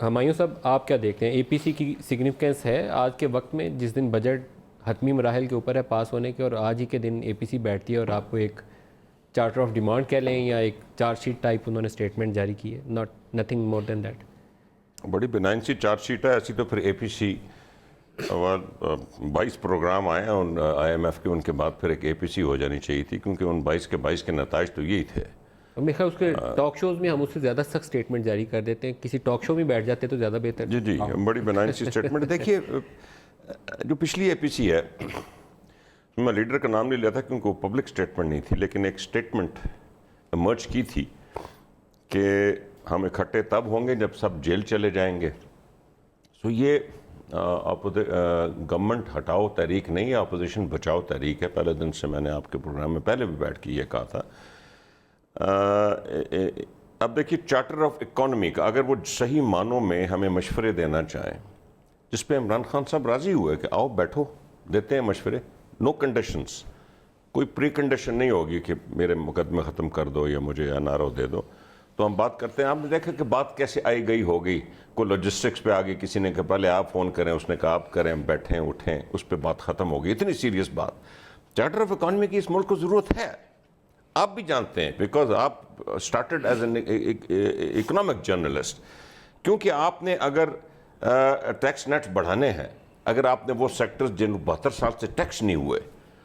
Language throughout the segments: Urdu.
ہمایوں صاحب، آپ کیا دیکھتے ہیں؟ اے پی سی کی سگنیفیکنس ہے آج کے وقت میں، جس دن بجٹ حتمی مراحل کے اوپر ہے پاس ہونے کے، اور آج ہی کے دن اے پی سی بیٹھتی ہے اور آپ کو ایک چارٹر آف ڈیمانڈ کہہ لیں یا ایک چارج شیٹ ٹائپ انہوں نے اسٹیٹمنٹ جاری کی ہے، نتھنگ مور دین دیٹ؟ بڑی بنائن سی چارج شیٹ ہے ایسی. تو پھر اے پی سی 22 پروگرام آئے ہیں آئی ایم ایف کے، ان کے بعد پھر ایک اے پی سی ہو جانی چاہیے تھی، کیونکہ ان 22 کے نتائج تو یہی تھے. اور میرے خیال اس کے ٹاک شوز میں ہم اس سے زیادہ سخت اسٹیٹمنٹ جاری کر دیتے ہیں، کسی ٹاک شو میں بیٹھ جاتے تو زیادہ بہتر. جی جی، بڑی بنائن سی اسٹیٹمنٹ. دیکھیے، جو پچھلی اے پی سی ہے، میں لیڈر کا نام نہیں لیتا کیونکہ وہ پبلک اسٹیٹمنٹ نہیں تھی، لیکن ایک اسٹیٹمنٹ ایمرج کی تھی کہ ہم اکٹھے تب ہوں گے جب سب جیل چلے جائیں گے. سو یہ گورنمنٹ ہٹاؤ تحریک نہیں ہے، اپوزیشن بچاؤ تحریک ہے. پہلے دن سے میں نے آپ کے پروگرام میں پہلے بھی بیٹھ کے یہ کہا تھا. اب دیکھیے، چارٹر آف اکانومی کا اگر وہ صحیح معنوں میں ہمیں مشورے دینا چاہیں، جس پہ عمران خان صاحب راضی ہوئے کہ آؤ بیٹھو دیتے ہیں مشورے، نو کنڈیشنز، کوئی پری کنڈیشن نہیں ہوگی کہ میرے مقدمے ختم کر دو یا مجھے این آر او دے دو، تو ہم بات کرتے ہیں. آپ نے دیکھا کہ بات کیسے آئی گئی ہو گئی، کوئی لاجسٹکس پہ آگئی، کسی نے کہا پہلے آپ فون کریں، اس نے کہا آپ کریں، ہم بیٹھیں اٹھیں، اس پہ بات ختم ہو گئی. اتنی سیریس بات. چارٹر آف اکانومی کی اس ملک کو ضرورت ہے، آپ بھی جانتے ہیں، بیکاز آپ started as an economic journalist. کیونکہ آپ نے اگر ٹیکس نیٹس بڑھانے ہیں، اگر آپ نے وہ سیکٹرز جن 72 سال سے ٹیکس نہیں ہوئے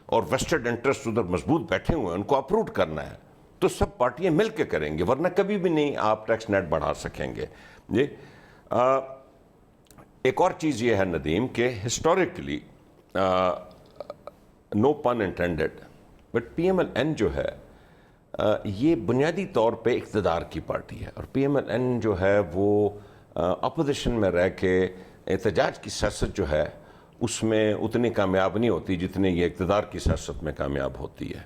اور ویسٹڈ انٹرسٹ ادھر مضبوط بیٹھے ہوئے ہیں، ان کو اپروو کرنا ہے، تو سب پارٹیاں مل کے کریں گے، ورنہ کبھی بھی نہیں آپ ٹیکس نیٹ بڑھا سکیں گے. جی. ایک اور چیز یہ ہے ندیم کہ historically, no pun intended, but P M L N جو ہے یہ بنیادی طور پہ اقتدار کی پارٹی ہے، اور پی ایم ایل این جو ہے وہ اپوزیشن میں رہ کے احتجاج کی سیاست جو ہے اس میں اتنی کامیاب نہیں ہوتی جتنے یہ اقتدار کی سیاست میں کامیاب ہوتی ہے.